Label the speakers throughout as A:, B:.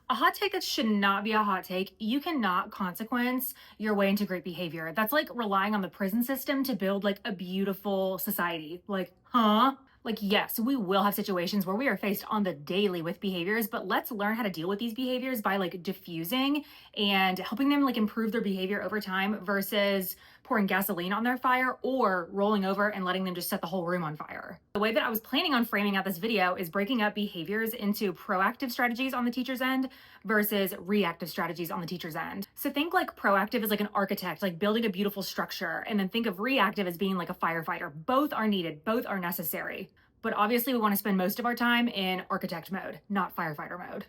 A: A hot take that should not be a hot take. You cannot consequence your way into great behavior. That's like relying on the prison system to build like a beautiful society. Like, huh? Like, yes, we will have situations where we are faced on the daily with behaviors, but let's learn how to deal with these behaviors by like diffusing and helping them like improve their behavior over time versus pouring gasoline on their fire or rolling over and letting them just set the whole room on fire. The way that I was planning on framing out this video is breaking up behaviors into proactive strategies on the teacher's end versus reactive strategies on the teacher's end. So think like proactive is like an architect, like building a beautiful structure, and then think of reactive as being like a firefighter. Both are needed, both are necessary. But obviously we want to spend most of our time in architect mode, not firefighter mode.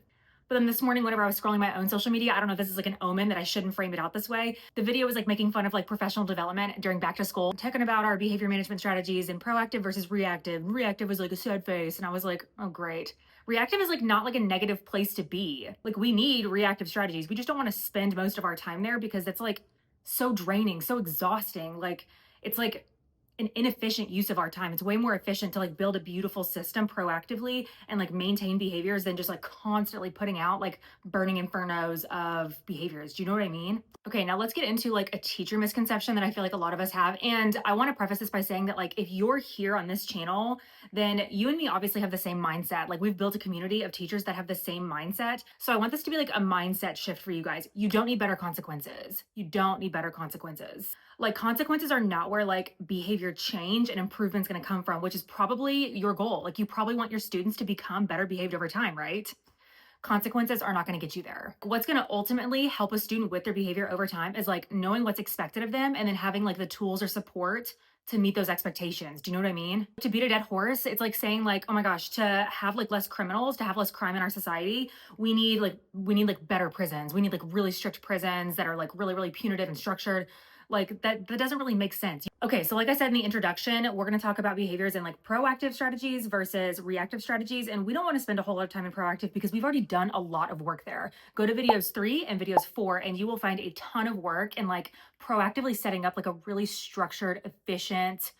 A: But then this morning, whenever I was scrolling my own social media, I don't know if this is like an omen that I shouldn't frame it out this way. The video was like making fun of like professional development during back to school, talking about our behavior management strategies and proactive versus reactive. Reactive was like a sad face. And I was like, oh, great. Reactive is like not like a negative place to be. Like we need reactive strategies. We just don't want to spend most of our time there because it's like so draining, so exhausting. Like it's like an inefficient use of our time. It's way more efficient to like build a beautiful system proactively and like maintain behaviors than just like constantly putting out like burning infernos of behaviors. Do you know what I mean? Okay, now let's get into like a teacher misconception that I feel like a lot of us have. And I want to preface this by saying that like if you're here on this channel, then you and me obviously have the same mindset. Like we've built a community of teachers that have the same mindset. So I want this to be like a mindset shift for you guys. You don't need better consequences. You don't need better consequences. Like consequences are not where like behavior change and improvement's going to come from, which is probably your goal. Like you probably want your students to become better behaved over time, right? Consequences are not going to get you there. What's going to ultimately help a student with their behavior over time is like knowing what's expected of them and then having like the tools or support to meet those expectations. Do you know what I mean? To beat a dead horse, it's like saying like, oh my gosh, to have like less criminals, to have less crime in our society, we need like better prisons. We need like really strict prisons that are like really punitive and structured. Like that doesn't really make sense. Okay, so like I said in the introduction, we're going to talk about behaviors and like proactive strategies versus reactive strategies. And we don't want to spend a whole lot of time in proactive because we've already done a lot of work there. Go to videos 3 and videos 4 and you will find a ton of work in like proactively setting up like a really structured, efficient,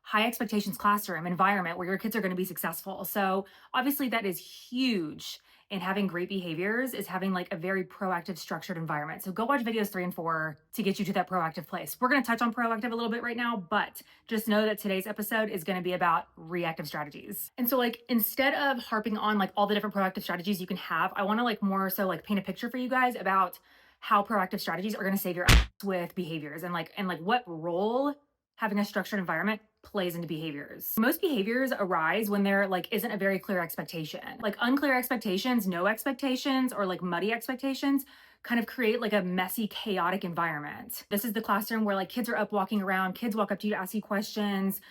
A: high expectations classroom environment where your kids are going to be successful. So obviously that is huge. And having great behaviors is having like a very proactive, structured environment. So go watch videos 3 and 4 to get you to that proactive place. We're going to touch on proactive a little bit right now, but just know that today's episode is going to be about reactive strategies. And so like, instead of harping on like all the different proactive strategies you can have, I want to like more so like paint a picture for you guys about how proactive strategies are going to save your ass with behaviors and like what role having a structured environment plays into behaviors. Most behaviors arise when there like isn't a very clear expectation. Like unclear expectations, no expectations, or like muddy expectations kind of create like a messy, chaotic environment. This is the classroom where like kids are up walking around, kids walk up to you to ask you questions.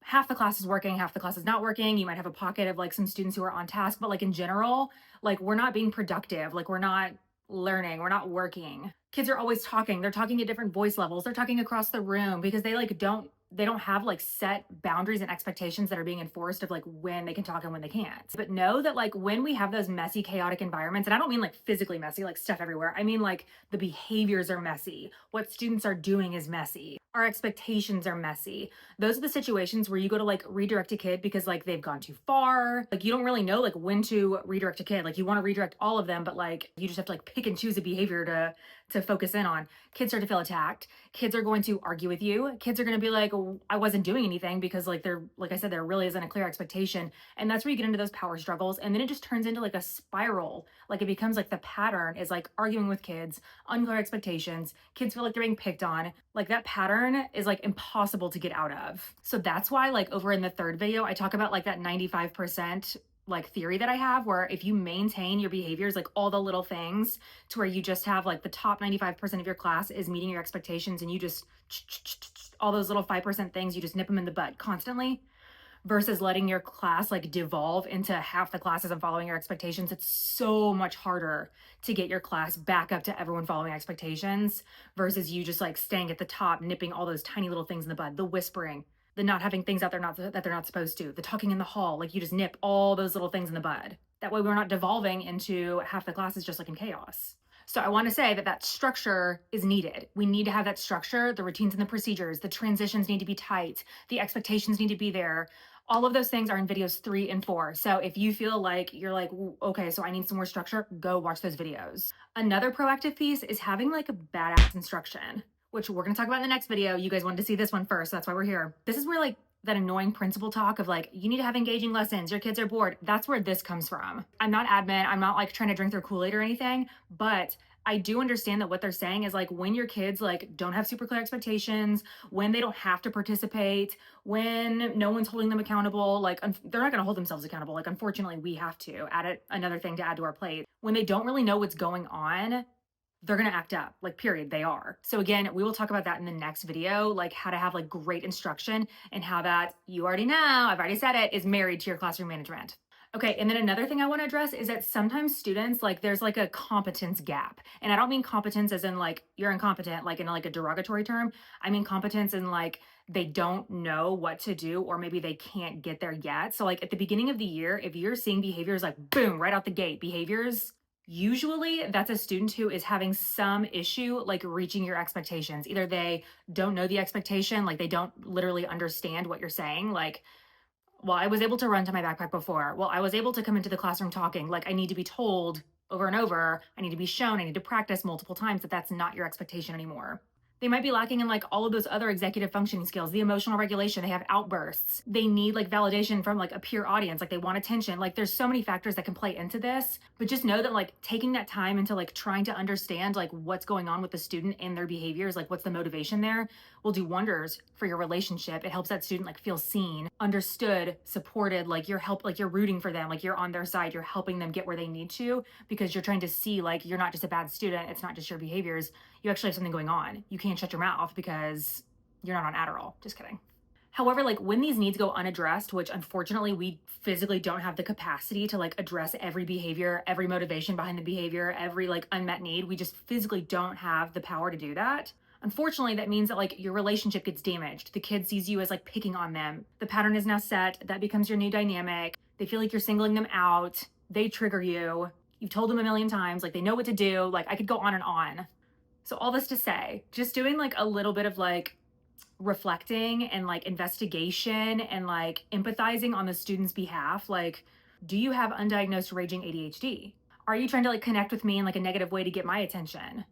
A: Half the class is working, half the class is not working. You might have a pocket of like some students who are on task, but like in general, like we're not being productive. Like we're not learning, we're not working. Kids are always talking. They're talking at different voice levels. They're talking across the room because they like don't have like set boundaries and expectations that are being enforced of like when they can talk and when they can't. But know that like when we have those messy, chaotic environments, and I don't mean like physically messy, like stuff everywhere. I mean like the behaviors are messy. What students are doing is messy. Our expectations are messy. Those are the situations where you go to like redirect a kid because like they've gone too far. Like you don't really know like when to redirect a kid. Like you want to redirect all of them, but like you just have to like pick and choose a behavior to focus in on. Kids start to feel attacked. Kids are going to argue with you. Kids are going to be like, oh, I wasn't doing anything because like I said, there really isn't a clear expectation. And that's where you get into those power struggles. And then it just turns into like a spiral. Like it becomes like the pattern is like arguing with kids, unclear expectations. Kids feel like they're being picked on. Like that pattern is like impossible to get out of. So that's why like over in the third video, I talk about like that 95% like theory that I have where if you maintain your behaviors, like all the little things to where you just have like the top 95% of your class is meeting your expectations and you just all those little 5% things, you just nip them in the bud constantly versus letting your class like devolve into half the class isn't following your expectations. It's so much harder to get your class back up to everyone following expectations versus you just like staying at the top, nipping all those tiny little things in the bud, the whispering, the not having things out there that they're not supposed to, the talking in the hall, like you just nip all those little things in the bud. That way we're not devolving into half the class is just like in chaos. So I want to say that structure is needed. We need to have that structure, the routines and the procedures, the transitions need to be tight, the expectations need to be there. All of those things are in videos 3 and 4. So if you feel like you're like, okay, so I need some more structure, go watch those videos. Another proactive piece is having like a badass instruction, which we're going to talk about in the next video. You guys wanted to see this one first. So that's why we're here. This is where like that annoying principal talk of like, you need to have engaging lessons. Your kids are bored. That's where this comes from. I'm not admin. I'm not like trying to drink their Kool-Aid or anything, but I do understand that what they're saying is like when your kids like don't have super clear expectations, when they don't have to participate, when no one's holding them accountable, like they're not going to hold themselves accountable. Like, unfortunately, we have to add it, another thing to add to our plate. When they don't really know what's going on, they're going to act up, like, period. They are. So again, we will talk about that in the next video, like how to have like great instruction and how that, you already know, I've already said it, is married to your classroom management. Okay, and then another thing I want to address is that sometimes students, like, there's like a competence gap. And I don't mean competence as in like you're incompetent, like in like a derogatory term. I mean competence in like they don't know what to do, or maybe they can't get there yet. So like at the beginning of the year, if you're seeing behaviors like boom, right out the gate, behaviors, usually that's a student who is having some issue like reaching your expectations. Either they don't know the expectation, like they don't literally understand what you're saying, like, well, I was able to run to my backpack before. Well, I was able to come into the classroom talking. Like, I need to be told over and over. I need to be shown. I need to practice multiple times that that's not your expectation anymore. They might be lacking in like all of those other executive functioning skills, the emotional regulation. They have outbursts. They need like validation from like a peer audience. Like, they want attention. Like, there's so many factors that can play into this, but just know that like taking that time into like trying to understand like what's going on with the student and their behaviors, like what's the motivation there, will do wonders for your relationship. It helps that student like feel seen, understood, supported, like you're like you're rooting for them, like you're on their side, you're helping them get where they need to, because you're trying to see like you're not just a bad student. It's not just your behaviors. You actually have something going on. You can't shut your mouth because you're not on Adderall. Just kidding. However, like when these needs go unaddressed, which unfortunately we physically don't have the capacity to like address every behavior, every motivation behind the behavior, every like unmet need, we just physically don't have the power to do that. Unfortunately, that means that like your relationship gets damaged. The kid sees you as like picking on them. The pattern is now set. That becomes your new dynamic. They feel like you're singling them out. They trigger you. You've told them a million times, like they know what to do. Like, I could go on and on. So all this to say, just doing like a little bit of like reflecting and like investigation and like empathizing on the student's behalf. Like, do you have undiagnosed raging ADHD? Are you trying to like connect with me in like a negative way to get my attention?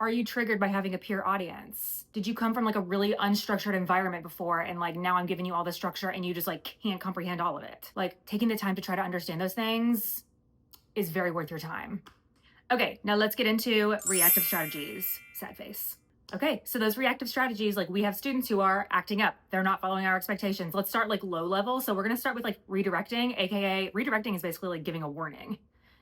A: Are you triggered by having a peer audience? Did you come from like a really unstructured environment before, and like now I'm giving you all the structure and you just like can't comprehend all of it? Like, taking the time to try to understand those things is very worth your time. Okay, now let's get into reactive strategies. Sad face. Okay, so those reactive strategies, like we have students who are acting up. They're not following our expectations. Let's start like low level. So we're gonna start with like redirecting, AKA redirecting is basically like giving a warning.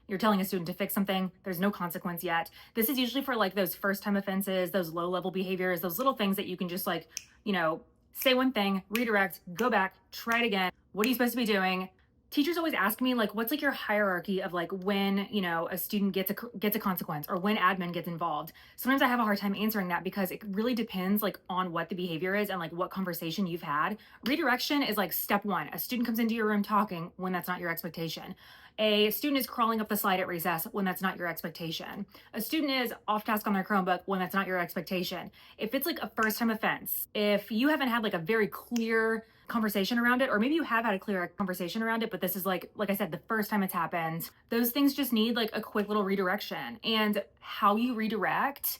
A: You're telling a student to fix something. There's no consequence yet. This is usually for like those first time offenses, those low level behaviors, those little things that you can just like, you know, say one thing, redirect, go back, try it again. What are you supposed to be doing? Teachers always ask me like, what's like your hierarchy of like when, you know, a student gets a consequence, or when admin gets involved? Sometimes I have a hard time answering that because it really depends like on what the behavior is and like what conversation you've had. Redirection is like step one. A student comes into your room talking when that's not your expectation. A student is crawling up the slide at recess when that's not your expectation. A student is off task on their Chromebook when that's not your expectation. If it's like a first time offense, if you haven't had like a very clear conversation around it, or maybe you have had a clear conversation around it, but this is like I said, the first time it's happened, those things just need like a quick little redirection. And how you redirect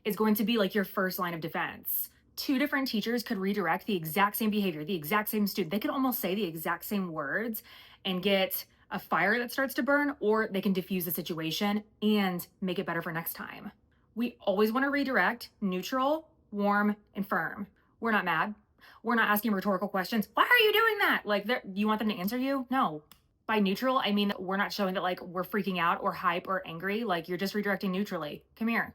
A: is going to be like your first line of defense. Two different teachers could redirect the exact same behavior, the exact same student. They could almost say the exact same words and get a fire that starts to burn, or they can diffuse the situation and make it better for next time. We always want to redirect neutral, warm, and firm. We're not mad. We're not asking rhetorical questions. Why are you doing that? Like, you want them to answer you? No. By neutral, I mean that we're not showing that like we're freaking out or hype or angry. Like, you're just redirecting neutrally. Come here.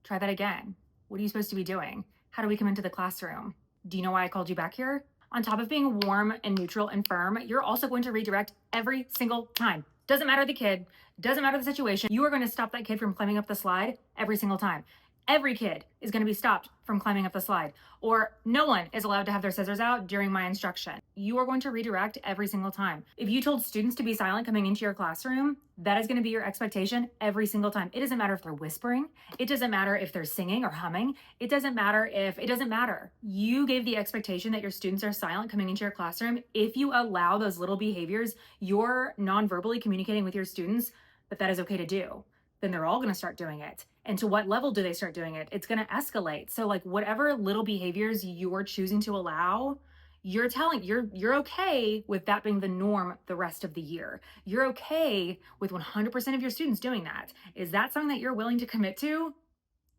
A: Try that again. What are you supposed to be doing? How do we come into the classroom? Do you know why I called you back here? On top of being warm and neutral and firm, you're also going to redirect every single time. Doesn't matter the kid, doesn't matter the situation. You are going to stop that kid from climbing up the slide every single time. every kid is going to be stopped from climbing up the slide, or no one is allowed to have their scissors out during my instruction. You are going to redirect every single time. If you told students to be silent coming into your classroom, that is going to be your expectation every single time. It doesn't matter if they're whispering. It doesn't matter if they're singing or humming. It doesn't matter. You gave the expectation that your students are silent coming into your classroom. If you allow those little behaviors, you're non-verbally communicating with your students that is okay to do. Then they're all going to start doing it. And to what level do they start doing it? It's going to escalate. So like whatever little behaviors you're choosing to allow, you're okay with that being the norm the rest of the year. You're okay with 100% of your students doing that. Is that something that you're willing to commit to?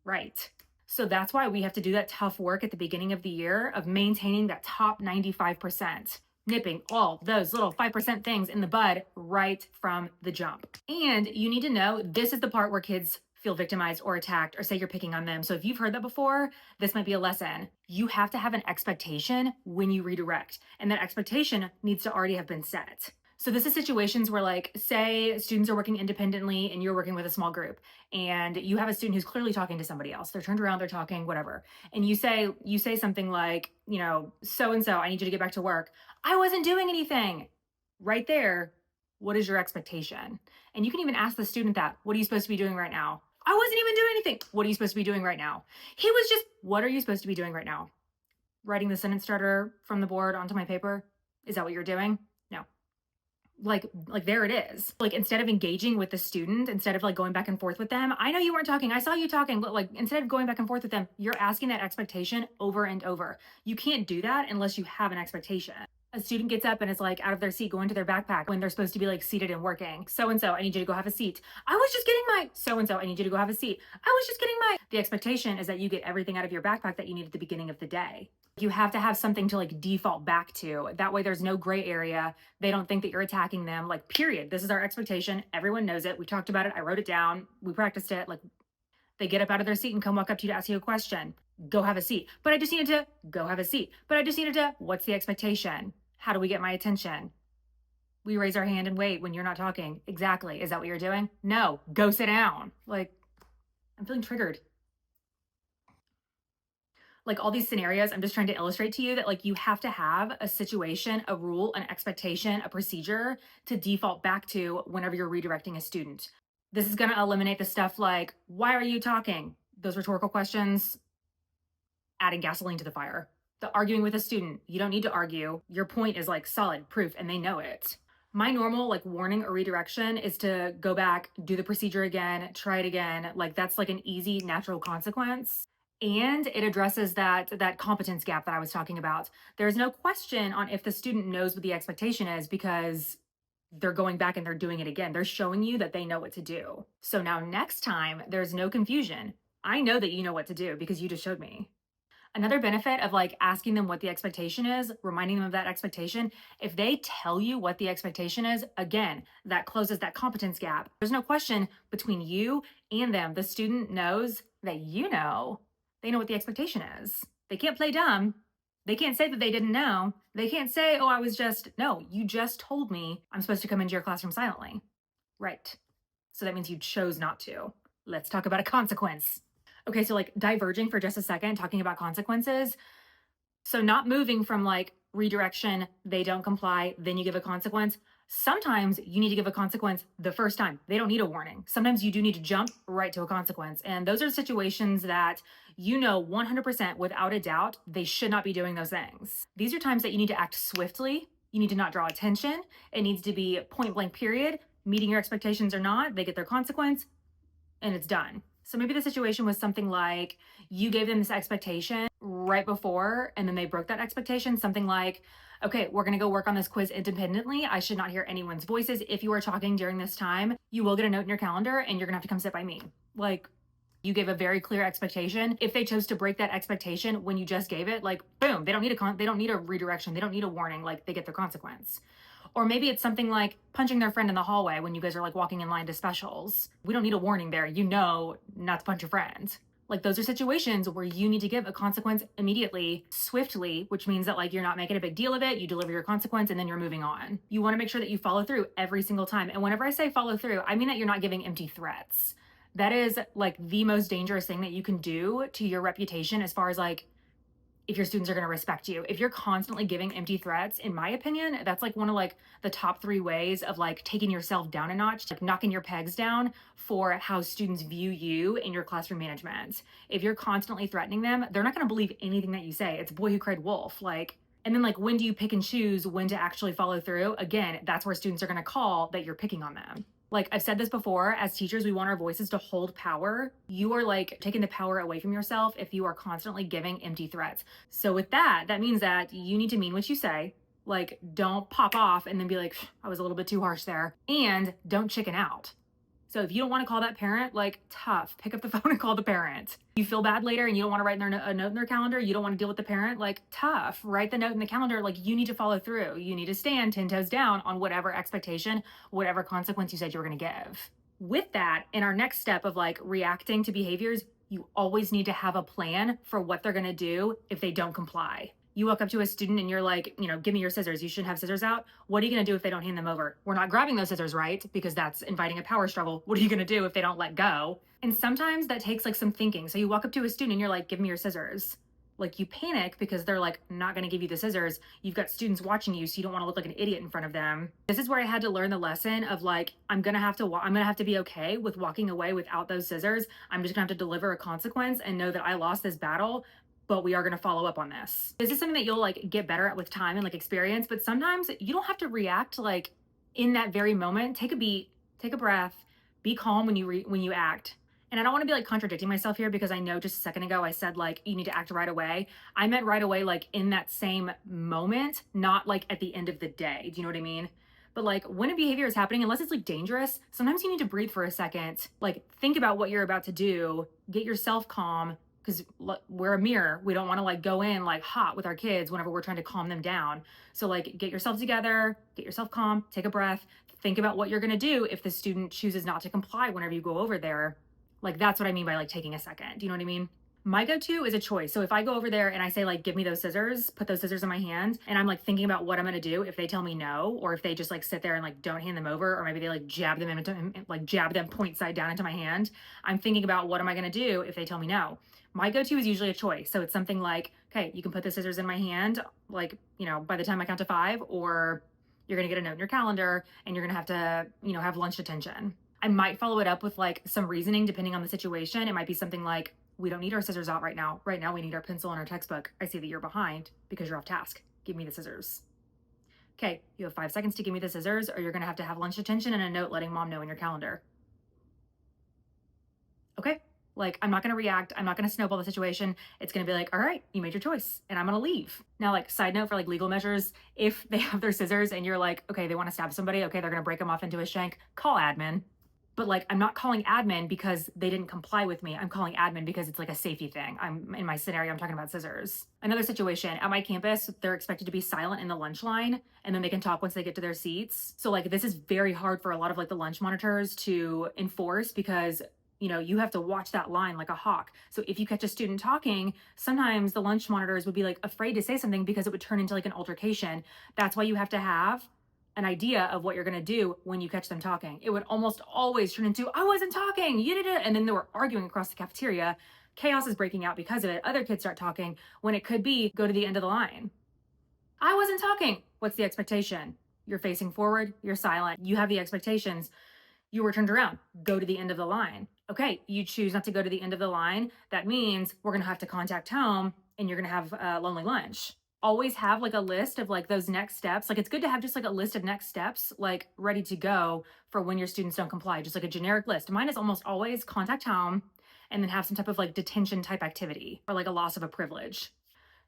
A: Right. So that's why we have to do that tough work at the beginning of the year of maintaining that top 95%. Nipping all those little 5% things in the bud right from the jump. And you need to know this is the part where kids feel victimized or attacked or say you're picking on them. So if you've heard that before, this might be a lesson. You have to have an expectation when you redirect, and that expectation needs to already have been set. So this is situations where, like, say students are working independently and you're working with a small group, and you have a student who's clearly talking to somebody else. They're turned around, they're talking, whatever. And you say something like, so-and-so, I need you to get back to work. I wasn't doing anything. Right there, what is your expectation? And you can even ask the student that, what are you supposed to be doing right now? I wasn't even doing anything. What are you supposed to be doing right now? What are you supposed to be doing right now? Writing the sentence starter from the board onto my paper? Is that what you're doing? No. Like there it is. Like, instead of engaging with the student, instead of like going back and forth with them, I know you weren't talking, I saw you talking, but like, instead of going back and forth with them, you're asking that expectation over and over. You can't do that unless you have an expectation. A student gets up and is like out of their seat going to their backpack when they're supposed to be like seated and working. So-and-so, I need you to go have a seat. I was just getting my, so-and-so, I need you to go have a seat. I was just getting my, the expectation is that you get everything out of your backpack that you need at the beginning of the day. You have to have something to like default back to. That way there's no gray area. They don't think that you're attacking them, like, period. This is our expectation. Everyone knows it. We talked about it. I wrote it down. We practiced it. Like, they get up out of their seat and come walk up to you to ask you a question. Go have a seat. But I just needed to go have a seat. But I just needed to, what's the expectation? How do we get my attention? We raise our hand and wait when you're not talking. Exactly. Is that what you're doing? No, go sit down. Like, I'm feeling triggered. Like, all these scenarios, I'm just trying to illustrate to you that like you have to have a situation, a rule, an expectation, a procedure to default back to whenever you're redirecting a student. This is going to eliminate the stuff like, why are you talking? Those rhetorical questions, adding gasoline to the fire. The arguing with a student, you don't need to argue. Your point is like solid proof and they know it. My normal like warning or redirection is to go back, do the procedure again, try it again. Like, that's like an easy natural consequence. And it addresses that competence gap that I was talking about. There's no question on if the student knows what the expectation is because they're going back and they're doing it again. They're showing you that they know what to do. So now next time, there's no confusion. I know that you know what to do because you just showed me. Another benefit of like asking them what the expectation is, reminding them of that expectation, if they tell you what the expectation is, again, that closes that competence gap. There's no question between you and them. The student knows that they know what the expectation is. They can't play dumb. They can't say that they didn't know. They can't say, oh, no, you just told me I'm supposed to come into your classroom silently. Right. So that means you chose not to. Let's talk about a consequence. Okay, so like diverging for just a second, talking about consequences. So not moving from like redirection, they don't comply, then you give a consequence. Sometimes you need to give a consequence the first time. They don't need a warning. Sometimes you do need to jump right to a consequence. And those are situations that 100% without a doubt, they should not be doing those things. These are times that you need to act swiftly. You need to not draw attention. It needs to be point blank period. Meeting your expectations or not, they get their consequence and it's done. So maybe the situation was something like you gave them this expectation right before, and then they broke that expectation. Something like, okay, we're going to go work on this quiz independently. I should not hear anyone's voices. If you are talking during this time, you will get a note in your calendar and you're going to have to come sit by me. Like, you gave a very clear expectation. If they chose to break that expectation when you just gave it, like, boom, they don't need a redirection. They don't need a warning. Like, they get their consequence. Or maybe it's something like punching their friend in the hallway when you guys are like walking in line to specials. We don't need a warning there. You know not to punch your friend. Like, those are situations where you need to give a consequence immediately, swiftly, which means that like you're not making a big deal of it. You deliver your consequence and then you're moving on. You want to make sure that you follow through every single time. And whenever I say follow through, I mean that you're not giving empty threats. That is like the most dangerous thing that you can do to your reputation as far as like if your students are going to respect you. If you're constantly giving empty threats, in my opinion, that's like one of like the top 3 ways of like taking yourself down a notch, like knocking your pegs down for how students view you in your classroom management. If you're constantly threatening them, they're not going to believe anything that you say. It's boy who cried wolf. Like, and then like when do you pick and choose when to actually follow through? Again, that's where students are going to call that you're picking on them. Like I've said this before, as teachers, we want our voices to hold power. You are like taking the power away from yourself if you are constantly giving empty threats. So with that, that means that you need to mean what you say. Like don't pop off and then be like, I was a little bit too harsh there. And don't chicken out. So if you don't want to call that parent, like tough, pick up the phone and call the parent. You feel bad later and you don't want to write a note in their calendar, you don't want to deal with the parent, like tough, write the note in the calendar. Like you need to follow through. You need to stand 10 toes down on whatever expectation, whatever consequence you said you were going to give. With that, in our next step of like reacting to behaviors, you always need to have a plan for what they're going to do if they don't comply. You walk up to a student and you're like, give me your scissors. You shouldn't have scissors out. What are you going to do if they don't hand them over? We're not grabbing those scissors, right? Because that's inviting a power struggle. What are you going to do if they don't let go? And sometimes that takes like some thinking. So you walk up to a student and you're like, give me your scissors. Like you panic because they're like not going to give you the scissors. You've got students watching you, so you don't want to look like an idiot in front of them. This is where I had to learn the lesson of like, I'm going to have to be okay with walking away without those scissors. I'm just going to have to deliver a consequence and know that I lost this battle, but we are going to follow up on this. This is something that you'll like get better at with time and like experience, but sometimes you don't have to react like in that very moment. Take a beat, take a breath, be calm when you act. And I don't want to be like contradicting myself here because I know just a second ago I said like you need to act right away. I meant right away like in that same moment, not like at the end of the day. Do you know what I mean? But like when a behavior is happening, unless it's like dangerous, sometimes you need to breathe for a second, like think about what you're about to do, get yourself calm, because we're a mirror. We don't want to like go in like hot with our kids whenever we're trying to calm them down. So like get yourself together, get yourself calm, take a breath, think about what you're going to do if the student chooses not to comply whenever you go over there. Like that's what I mean by like taking a second. Do you know what I mean? My go-to is a choice. So if I go over there and I say like, give me those scissors, put those scissors in my hand, and I'm like thinking about what I'm going to do if they tell me no, or if they just like sit there and like don't hand them over, or maybe they like jab them point side down into my hand. I'm thinking about what am I going to do if they tell me no. My go-to is usually a choice. So it's something like, okay, you can put the scissors in my hand, like, by the time I count to 5, or you're going to get a note in your calendar and you're going to have to, have lunch detention. I might follow it up with like some reasoning depending on the situation. It might be something like, we don't need our scissors out right now. Right now we need our pencil and our textbook. I see that you're behind because you're off task. Give me the scissors. Okay, you have 5 seconds to give me the scissors or you're going to have lunch detention and a note letting mom know in your calendar. Okay, like I'm not going to react. I'm not going to snowball the situation. It's going to be like, all right, you made your choice and I'm going to leave. Now, like side note for like legal measures, if they have their scissors and you're like, okay, they want to stab somebody. Okay, they're going to break them off into a shank. Call admin. But like, I'm not calling admin because they didn't comply with me. I'm calling admin because it's like a safety thing. In my scenario, I'm talking about scissors. Another situation at my campus, they're expected to be silent in the lunch line and then they can talk once they get to their seats. So like, this is very hard for a lot of like the lunch monitors to enforce because you have to watch that line like a hawk. So if you catch a student talking, sometimes the lunch monitors would be like afraid to say something because it would turn into like an altercation. That's why you have to have an idea of what you're going to do when you catch them talking. It would almost always turn into, I wasn't talking, you did it. And then they were arguing across the cafeteria. Chaos is breaking out because of it. Other kids start talking when it could be, go to the end of the line. I wasn't talking. What's the expectation? You're facing forward, you're silent, you have the expectations. You were turned around, go to the end of the line. Okay, you choose not to go to the end of the line. That means we're going to have to contact home and you're going to have a lonely lunch. Always have like a list of like those next steps. Like it's good to have just like a list of next steps, like ready to go for when your students don't comply, just like a generic list. Mine is almost always contact home and then have some type of like detention type activity or like a loss of a privilege.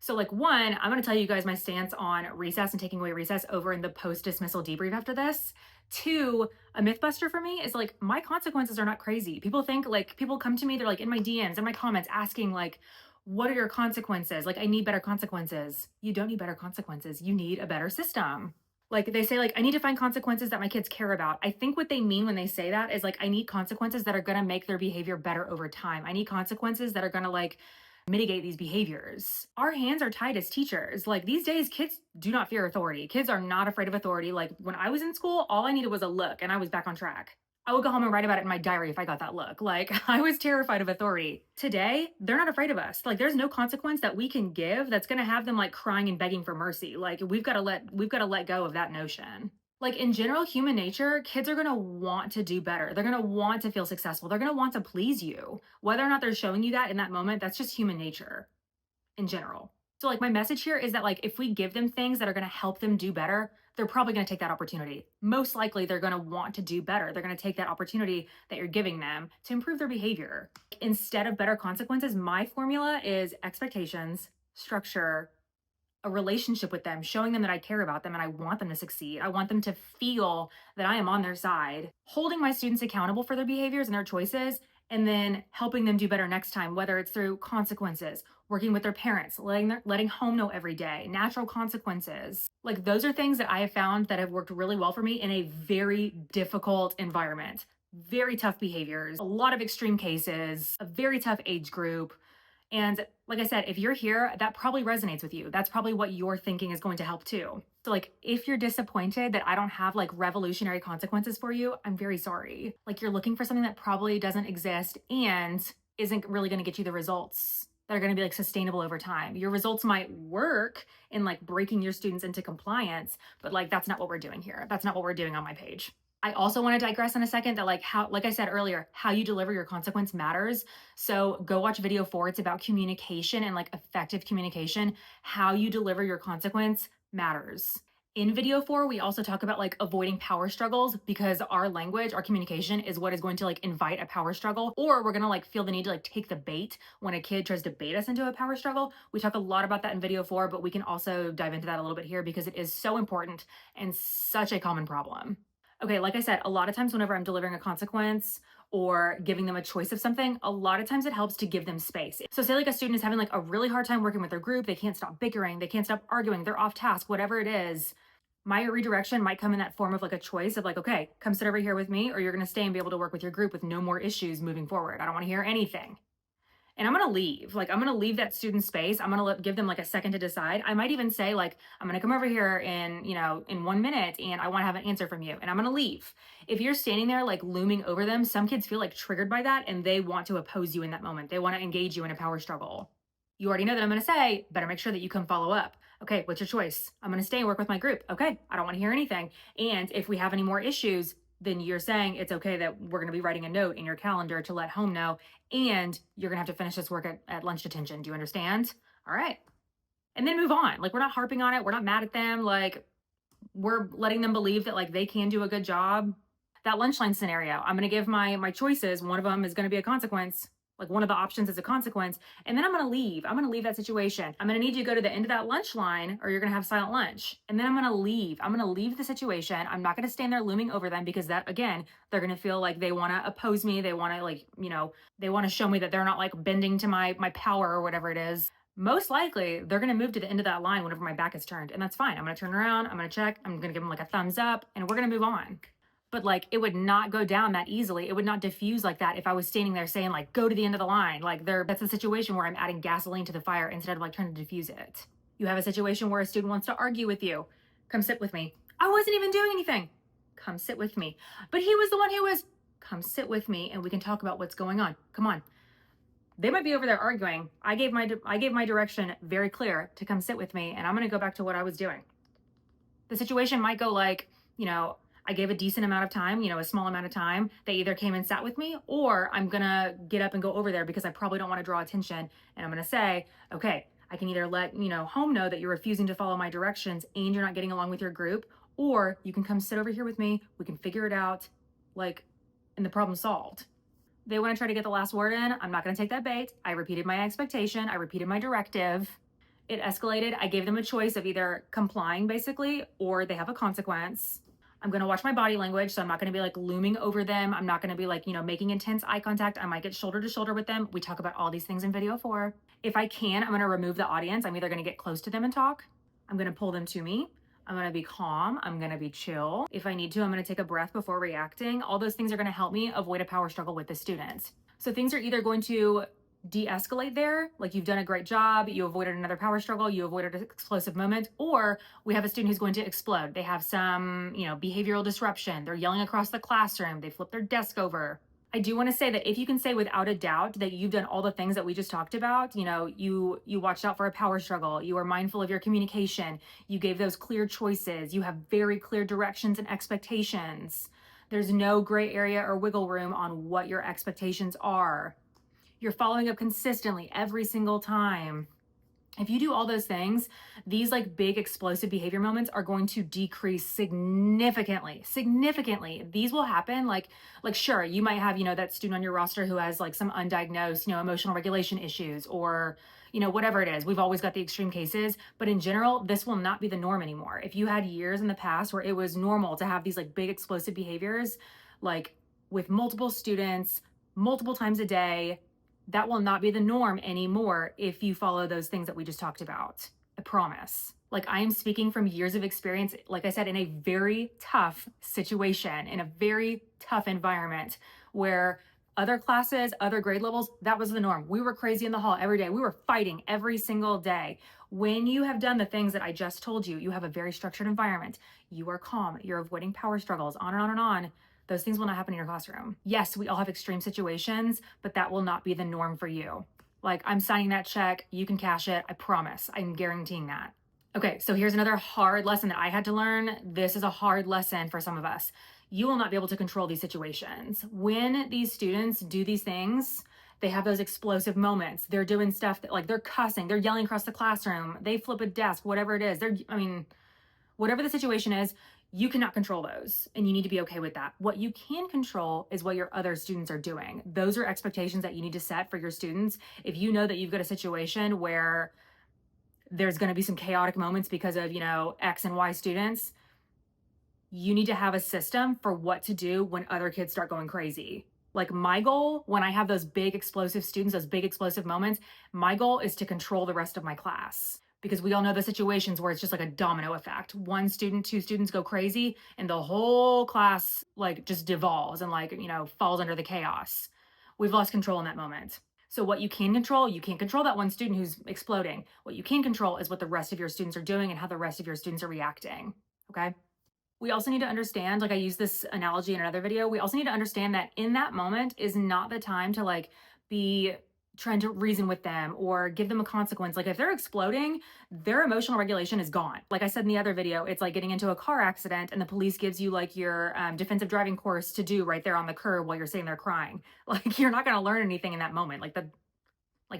A: So like one, I'm going to tell you guys my stance on recess and taking away recess over in the post-dismissal debrief after this. 2, a myth buster for me is like my consequences are not crazy. People think like people come to me, they're like in my DMs and my comments asking like, what are your consequences? Like I need better consequences. You don't need better consequences. You need a better system. Like they say like, I need to find consequences that my kids care about. I think what they mean when they say that is like, I need consequences that are going to make their behavior better over time. I need consequences that are going to like mitigate these behaviors. Our hands are tied as teachers. Like these days, kids do not fear authority. Kids are not afraid of authority. Like when I was in school, all I needed was a look and I was back on track. I would go home and write about it in my diary if I got that look. Like, I was terrified of authority. Today, they're not afraid of us. Like, there's no consequence that we can give that's going to have them like crying and begging for mercy. Like, we've got to let go of that notion. Like, in general human nature, kids are going to want to do better. They're going to want to feel successful. They're going to want to please you. Whether or not they're showing you that in that moment, that's just human nature in general. So like my message here is that like if we give them things that are going to help them do better, they're probably going to take that opportunity. Most likely they're going to want to do better. They're going to take that opportunity that you're giving them to improve their behavior. Instead of better consequences, my formula is expectations, structure, a relationship with them, showing them that I care about them and I want them to succeed. I want them to feel that I am on their side, holding my students accountable for their behaviors and their choices, and then helping them do better next time, whether it's through consequences, working with their parents, letting home know every day, natural consequences. Like those are things that I have found that have worked really well for me in a very difficult environment. Very tough behaviors, a lot of extreme cases, a very tough age group. And like I said, if you're here, that probably resonates with you. That's probably what you're thinking is going to help too. So like if you're disappointed that I don't have like revolutionary consequences for you, I'm very sorry. Like you're looking for something that probably doesn't exist and isn't really going to get you the results that are going to be like sustainable over time. Your results might work in like breaking your students into compliance, but like that's not what we're doing here. That's not what we're doing on my page. I also want to digress in a second that like I said earlier, how you deliver your consequence matters. So go watch video 4. It's about communication and like effective communication. How you deliver your consequence matters. In video 4, we also talk about like avoiding power struggles because our language, our communication is what is going to like invite a power struggle, or we're going to like feel the need to like take the bait when a kid tries to bait us into a power struggle. We talk a lot about that in video 4, but we can also dive into that a little bit here because it is so important and such a common problem. Okay, like I said, a lot of times whenever I'm delivering a consequence or giving them a choice of something, a lot of times it helps to give them space. So say like a student is having like a really hard time working with their group, they can't stop bickering, they can't stop arguing, they're off task, whatever it is. My redirection might come in that form of like a choice of like, okay, come sit over here with me, or you're gonna stay and be able to work with your group with no more issues moving forward. I don't wanna hear anything. And I'm going to leave. Like, I'm going to leave that student space. I'm going to give them like a second to decide. I might even say like, I'm going to come over here in 1 minute and I want to have an answer from you. And I'm going to leave. If you're standing there like looming over them, some kids feel like triggered by that and they want to oppose you in that moment. They want to engage you in a power struggle. You already know that I'm going to say, better make sure that you come follow up. Okay, what's your choice? I'm going to stay and work with my group. Okay, I don't want to hear anything. And if we have any more issues, then you're saying it's okay that we're going to be writing a note in your calendar to let home know, and you're going to have to finish this work at lunch detention. Do you understand? All right. And then move on. Like, we're not harping on it. We're not mad at them. Like, we're letting them believe that like they can do a good job. That lunch line scenario, I'm going to give my choices. One of them is going to be a consequence. Like one of the options is a consequence. And then I'm going to leave. I'm going to leave that situation. I'm going to need you to go to the end of that lunch line or you're going to have silent lunch. And then I'm going to leave. I'm going to leave the situation. I'm not going to stand there looming over them because that, again, they're going to feel like they want to oppose me. They want to like, they want to show me that they're not like bending to my power or whatever it is. Most likely they're going to move to the end of that line whenever my back is turned. And that's fine. I'm going to turn around. I'm going to check. I'm going to give them like a thumbs up and we're going to move on. But like it would not go down that easily. It would not diffuse like that if I was standing there saying like, go to the end of the line. Like that's a situation where I'm adding gasoline to the fire instead of like trying to diffuse it. You have a situation where a student wants to argue with you. Come sit with me. I wasn't even doing anything. Come sit with me. But he was the one who was, come sit with me and we can talk about what's going on. Come on. They might be over there arguing. I gave my direction very clear to come sit with me and I'm going to go back to what I was doing. The situation might go like, I gave a decent amount of time, a small amount of time. They either came and sat with me or I'm going to get up and go over there because I probably don't want to draw attention. And I'm going to say, okay, I can either let, home know that you're refusing to follow my directions and you're not getting along with your group, or you can come sit over here with me. We can figure it out and the problem solved. They want to try to get the last word in. I'm not going to take that bait. I repeated my expectation. I repeated my directive. It escalated. I gave them a choice of either complying basically, or they have a consequence. I'm going to watch my body language. So I'm not going to be like looming over them. I'm not going to be like, making intense eye contact. I might get shoulder to shoulder with them. We talk about all these things in video 4. If I can, I'm going to remove the audience. I'm either going to get close to them and talk. I'm going to pull them to me. I'm going to be calm. I'm going to be chill. If I need to, I'm going to take a breath before reacting. All those things are going to help me avoid a power struggle with the student. So things are either going to de-escalate there, like you've done a great job, you avoided another power struggle, you avoided an explosive moment, or we have a student who's going to explode. They have some, behavioral disruption. They're yelling across the classroom. They flip their desk over. I do want to say that if you can say without a doubt that you've done all the things that we just talked about, you watched out for a power struggle, you were mindful of your communication, you gave those clear choices, you have very clear directions and expectations. There's no gray area or wiggle room on what your expectations are. You're following up consistently every single time. If you do all those things, these like big explosive behavior moments are going to decrease significantly. These will happen like sure, you might have, that student on your roster who has like some undiagnosed, emotional regulation issues or, whatever it is. We've always got the extreme cases, but in general, this will not be the norm anymore. If you had years in the past where it was normal to have these like big explosive behaviors, like with multiple students, multiple times a day, that will not be the norm anymore if you follow those things that we just talked about. I promise. Like, I am speaking from years of experience, like I said, in a very tough situation, in a very tough environment where other classes, other grade levels, that was the norm. We were crazy in the hall every day. We were fighting every single day. When you have done the things that I just told you, you have a very structured environment. You are calm. You're avoiding power struggles, on and on and on. Those things will not happen in your classroom. Yes, we all have extreme situations, but that will not be the norm for you. Like, I'm signing that check. You can cash it. I promise. I'm guaranteeing that. Okay, so here's another hard lesson that I had to learn. This is a hard lesson for some of us. You will not be able to control these situations. When these students do these things, they have those explosive moments. They're doing stuff that, like, they're cussing, they're yelling across the classroom, they flip a desk, whatever it is. Whatever the situation is, you cannot control those, and you need to be okay with that. What you can control is what your other students are doing. Those are expectations that you need to set for your students. If you know that you've got a situation where there's going to be some chaotic moments because of, X and Y students, you need to have a system for what to do when other kids start going crazy. Like, my goal when I have those big explosive students, those big explosive moments, my goal is to control the rest of my class. Because we all know the situations where it's just like a domino effect. One student, two students go crazy and the whole class like just devolves and falls under the chaos. We've lost control in that moment. So what you can control, you can't control that one student who's exploding. What you can control is what the rest of your students are doing and how the rest of your students are reacting, okay? We also need to understand, like I used this analogy in another video, we also need to understand that in that moment is not the time to be trying to reason with them or give them a consequence. Like, if they're exploding, their emotional regulation is gone. Like I said in the other video, it's like getting into a car accident and the police gives you your defensive driving course to do right there on the curb while you're sitting there crying. Like, you're not going to learn anything in that moment.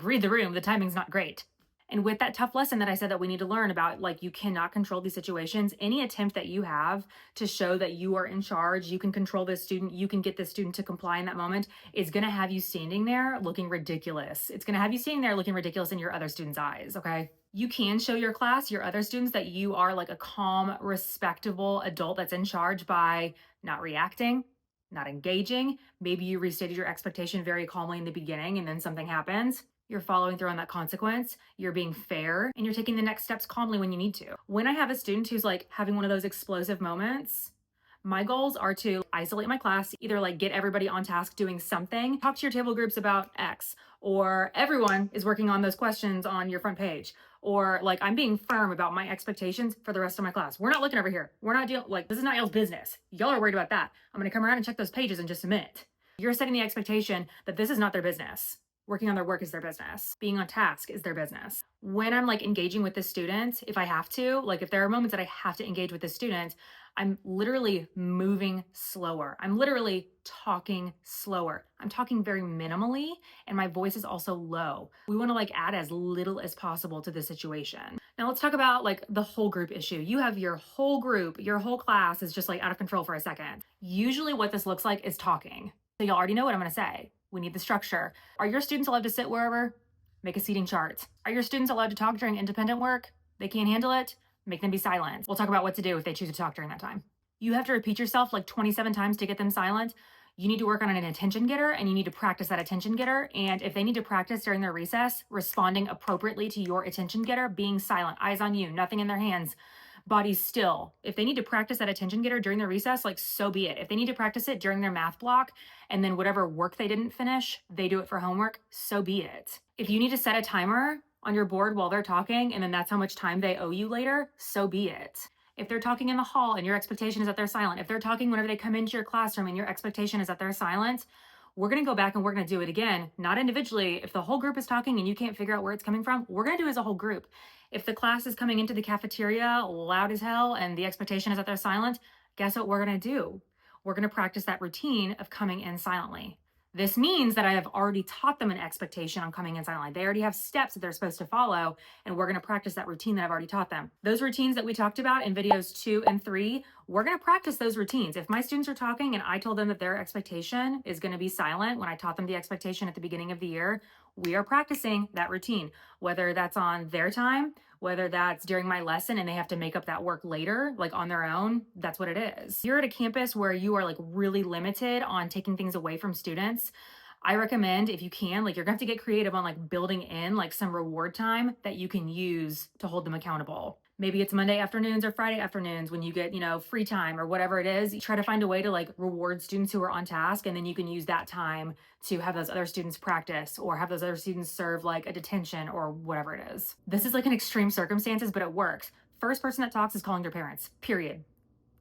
A: Read the room, the timing's not great. And with that tough lesson that I said that we need to learn about, you cannot control these situations, any attempt that you have to show that you are in charge, you can control this student, you can get this student to comply in that moment, is going to have you standing there looking ridiculous. It's going to have you standing there looking ridiculous in your other students' eyes, okay? You can show your class, your other students, that you are a calm, respectable adult that's in charge by not reacting, not engaging. Maybe you restated your expectation very calmly in the beginning and then something happens. You're following through on that consequence, you're being fair, and you're taking the next steps calmly when you need to. When I have a student who's having one of those explosive moments, my goals are to isolate my class, either get everybody on task doing something, talk to your table groups about X, or everyone is working on those questions on your front page, or I'm being firm about my expectations for the rest of my class. We're not looking over here. We're not dealing, this is not y'all's business. Y'all are worried about that. I'm gonna come around and check those pages in just a minute. You're setting the expectation that this is not their business. Working on their work is their business. Being on task is their business. When I'm engaging with the student, if I have to, if there are moments that I have to engage with the student, I'm literally moving slower. I'm literally talking slower. I'm talking very minimally, and my voice is also low. We want to add as little as possible to the situation. Now let's talk about the whole group issue. You have your whole group, your whole class is just out of control for a second. Usually what this looks like is talking. So y'all already know what I'm going to say. We need the structure. Are your students allowed to sit wherever? Make a seating chart. Are your students allowed to talk during independent work? They can't handle it? Make them be silent. We'll talk about what to do if they choose to talk during that time. You have to repeat yourself 27 times to get them silent. You need to work on an attention getter, and you need to practice that attention getter. And if they need to practice during their recess, responding appropriately to your attention getter, being silent, eyes on you, nothing in their hands, Bodies still. If they need to practice that attention getter during their recess, like so be it. If they need to practice it during their math block and then whatever work they didn't finish, they do it for homework, so be it. If you need to set a timer on your board while they're talking and then that's how much time they owe you later, so be it. If they're talking in the hall and your expectation is that they're silent, if they're talking whenever they come into your classroom and your expectation is that they're silent, we're going to go back and we're going to do it again, not individually. If the whole group is talking and you can't figure out where it's coming from, we're going to do it as a whole group. If the class is coming into the cafeteria loud as hell and the expectation is that they're silent, guess what we're going to do? We're going to practice that routine of coming in silently. This means that I have already taught them an expectation on coming in silently. They already have steps that they're supposed to follow, and we're going to practice that routine that I've already taught them. Those routines that we talked about in videos 2 and 3, we're going to practice those routines. If my students are talking and I told them that their expectation is going to be silent when I taught them the expectation at the beginning of the year, we are practicing that routine, whether that's on their time, whether that's during my lesson and they have to make up that work later, like on their own, that's what it is. You're at a campus where you are like really limited on taking things away from students. I recommend, if you can, like you're gonna have to get creative on like building in like some reward time that you can use to hold them accountable. Maybe it's Monday afternoons or Friday afternoons when you get, free time or whatever it is. You try to find a way to like reward students who are on task, and then you can use that time to have those other students practice or have those other students serve like a detention or whatever it is. This is like an extreme circumstances, but it works. First person that talks is calling their parents, period.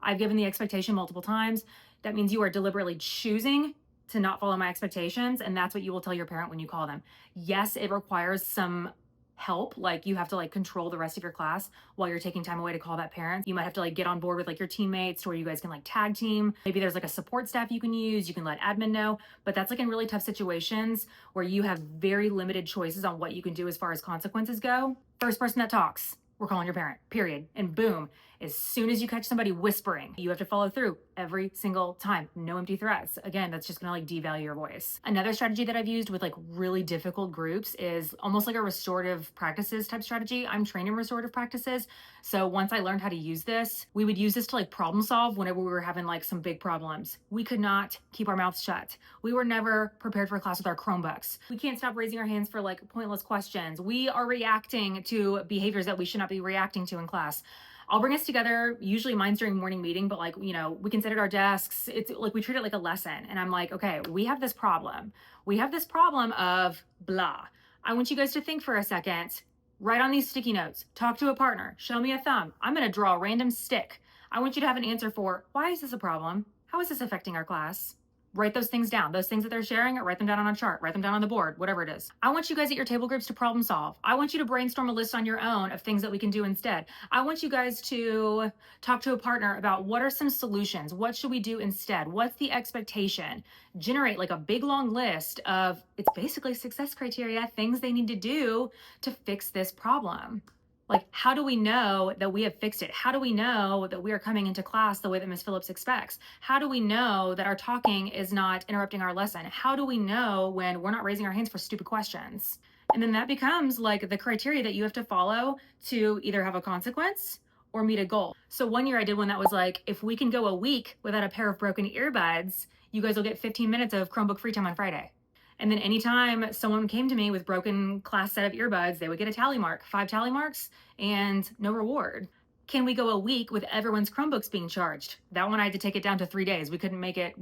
A: I've given the expectation multiple times. That means you are deliberately choosing to not follow my expectations, and that's what you will tell your parent when you call them. Yes, it requires some help, like you have to like control the rest of your class while you're taking time away to call that parent. You might have to like get on board with like your teammates to where you guys can like tag team. Maybe there's like a support staff you can use, you can let admin know, but that's like in really tough situations where you have very limited choices on what you can do as far as consequences go. First person that talks, we're calling your parent, period. And boom, as soon as you catch somebody whispering, you have to follow through every single time. No empty threats. Again, that's just gonna like devalue your voice. Another strategy that I've used with like really difficult groups is almost like a restorative practices type strategy. I'm trained in restorative practices. So once I learned how to use this, we would use this to like problem solve whenever we were having like some big problems. We could not keep our mouths shut. We were never prepared for a class with our Chromebooks. We can't stop raising our hands for like pointless questions. We are reacting to behaviors that we should not be reacting to in class. I'll bring us together. Usually mine's during morning meeting, but like, we can sit at our desks. It's like, we treat it like a lesson. And I'm like, okay, we have this problem. We have this problem of blah. I want you guys to think for a second, write on these sticky notes, talk to a partner, show me a thumb. I'm going to draw a random stick. I want you to have an answer for, why is this a problem? How is this affecting our class? Write those things down. Those things that they're sharing, write them down on a chart, write them down on the board, whatever it is. I want you guys at your table groups to problem solve. I want you to brainstorm a list on your own of things that we can do instead. I want you guys to talk to a partner about what are some solutions? What should we do instead? What's the expectation? Generate like a big long list of, it's basically success criteria, things they need to do to fix this problem. Like, how do we know that we have fixed it? How do we know that we are coming into class the way that Ms. Phillips expects? How do we know that our talking is not interrupting our lesson? How do we know when we're not raising our hands for stupid questions? And then that becomes like the criteria that you have to follow to either have a consequence or meet a goal. So one year I did one that was like, if we can go a week without a pair of broken earbuds, you guys will get 15 minutes of Chromebook free time on Friday. And then anytime someone came to me with broken class set of earbuds, they would get a tally mark, 5 tally marks, and no reward. Can we go a week with everyone's Chromebooks being charged? That one I had to take it down to 3 days. We couldn't make it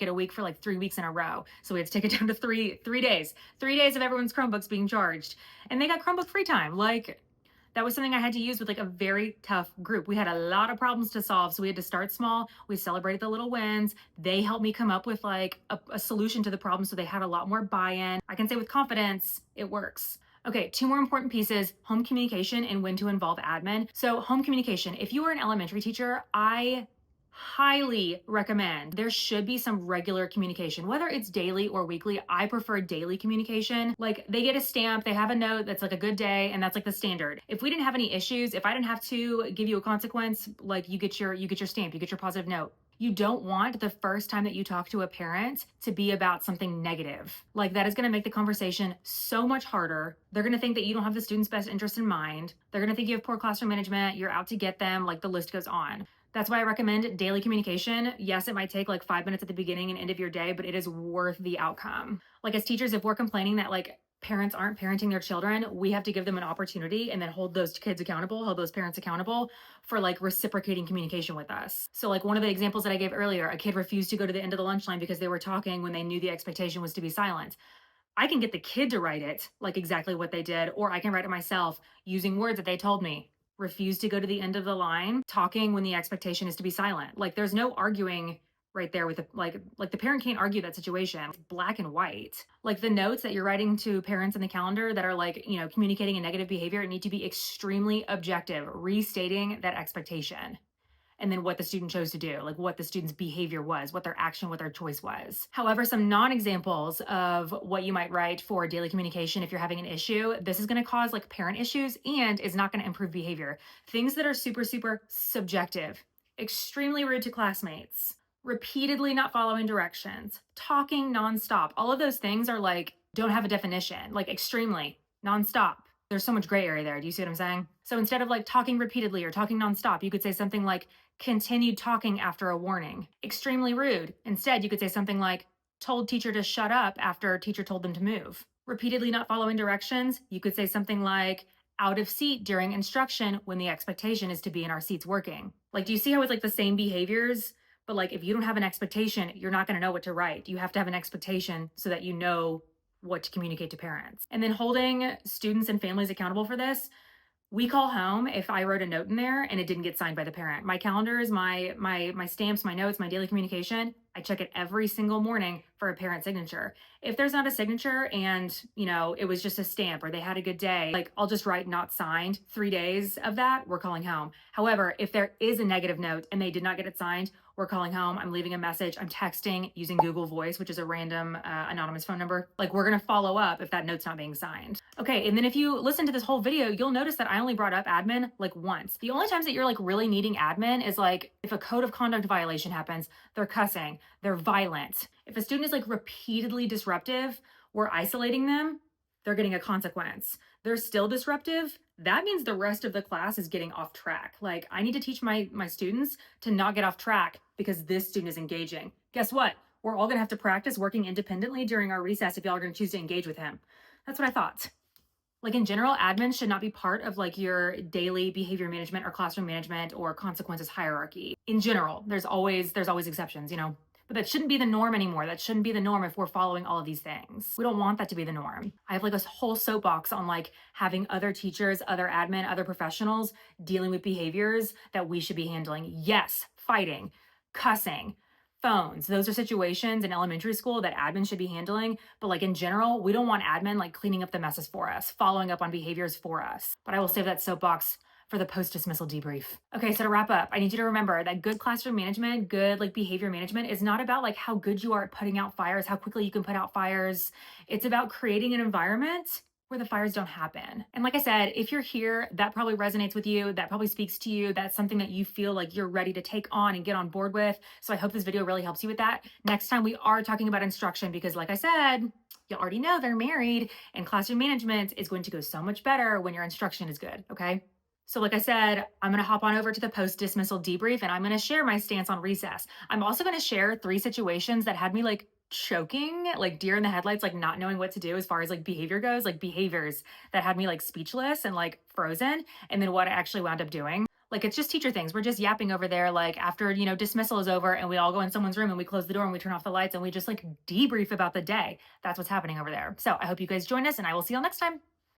A: a week for like 3 weeks in a row. So we had to take it down to three days. 3 days of everyone's Chromebooks being charged. And they got Chromebook free time. Like, that was something I had to use with like a very tough group. We had a lot of problems to solve, so we had to start small. We celebrated the little wins. They helped me come up with like a solution to the problem, so they had a lot more buy-in. I can say with confidence, it works. Okay, 2 more important pieces, home communication and when to involve admin. So home communication, if you are an elementary teacher, I highly recommend there should be some regular communication, whether it's daily or weekly. I prefer daily communication. Like, they get a stamp, they have a note that's like a good day, and that's like the standard. If we didn't have any issues, if I didn't have to give you a consequence, like you get your stamp, you get your positive note. You don't want the first time that you talk to a parent to be about something negative. Like, that is going to make the conversation so much harder. They're going to think that you don't have the student's best interest in mind. They're going to think you have poor classroom management, you're out to get them, like the list goes on. That's why I recommend daily communication. Yes, it might take like 5 minutes at the beginning and end of your day, but it is worth the outcome. Like, as teachers, if we're complaining that like parents aren't parenting their children, we have to give them an opportunity and then hold those kids accountable, hold those parents accountable for like reciprocating communication with us. So, like one of the examples that I gave earlier, a kid refused to go to the end of the lunch line because they were talking when they knew the expectation was to be silent. I can get the kid to write it, like exactly what they did, or I can write it myself using words that they told me. Refuse to go to the end of the line, talking when the expectation is to be silent. Like there's no arguing right there with the the parent can't argue that situation. It's black and white. Like the notes that you're writing to parents in the calendar that are like, communicating a negative behavior need to be extremely objective, restating that expectation and then what the student chose to do, like what the student's behavior was, what their action, what their choice was. However, some non-examples of what you might write for daily communication if you're having an issue, this is going to cause like parent issues and is not going to improve behavior. Things that are super, super subjective, extremely rude to classmates, repeatedly not following directions, talking nonstop. All of those things are like, don't have a definition, like extremely, nonstop. There's so much gray area there. Do you see what I'm saying? So instead of like talking repeatedly or talking nonstop, you could say something like continued talking after a warning. Extremely rude. Instead, you could say something like told teacher to shut up after teacher told them to move. Repeatedly not following directions, you could say something like out of seat during instruction when the expectation is to be in our seats working. Like, do you see how it's like the same behaviors? But like, if you don't have an expectation, you're not going to know what to write. You have to have an expectation so that you know what to communicate to parents. And then holding students and families accountable for this. We call home if I wrote a note in there and it didn't get signed by the parent. My calendars, my stamps, my notes, my daily communication, I check it every single morning for a parent signature. If there's not a signature and, it was just a stamp or they had a good day, like I'll just write not signed. 3 days of that, we're calling home. However, if there is a negative note and they did not get it signed, we're calling home. I'm leaving a message. I'm texting using Google Voice, which is a random anonymous phone number. Like we're going to follow up if that note's not being signed. Okay. And then if you listen to this whole video, you'll notice that I only brought up admin like once. The only times that you're like really needing admin is like if a code of conduct violation happens, they're cussing, they're violent. If a student is like repeatedly disruptive, we're isolating them, they're getting a consequence. They're still disruptive, that means the rest of the class is getting off track. Like I need to teach my students to not get off track because this student is engaging. Guess what? We're all gonna have to practice working independently during our recess if y'all are gonna choose to engage with him. That's what I thought. Like in general, admin should not be part of like your daily behavior management or classroom management or consequences hierarchy. In general, there's always exceptions, but that shouldn't be the norm anymore. That shouldn't be the norm if we're following all of these things. We don't want that to be the norm. I have like a whole soapbox on like having other teachers, other admin, other professionals dealing with behaviors that we should be handling. Yes, fighting, cussing, phones. Those are situations in elementary school that admin should be handling. But like in general, we don't want admin like cleaning up the messes for us, following up on behaviors for us. But I will save that soapbox for the post-dismissal debrief. Okay, so to wrap up, I need you to remember that good classroom management, good like behavior management is not about like how good you are at putting out fires, how quickly you can put out fires. It's about creating an environment where the fires don't happen. And like I said, if you're here, that probably resonates with you, that probably speaks to you, that's something that you feel like you're ready to take on and get on board with. So I hope this video really helps you with that. Next time we are talking about instruction because like I said, you already know they're married and classroom management is going to go so much better when your instruction is good, okay? So like I said, I'm going to hop on over to the post-dismissal debrief and I'm going to share my stance on recess. I'm also going to share 3 situations that had me like choking, like deer in the headlights, like not knowing what to do as far as like behavior goes, like behaviors that had me like speechless and like frozen. And then what I actually wound up doing. Like it's just teacher things. We're just yapping over there. Like after, dismissal is over and we all go in someone's room and we close the door and we turn off the lights and we just like debrief about the day. That's what's happening over there. So I hope you guys join us and I will see you all next time.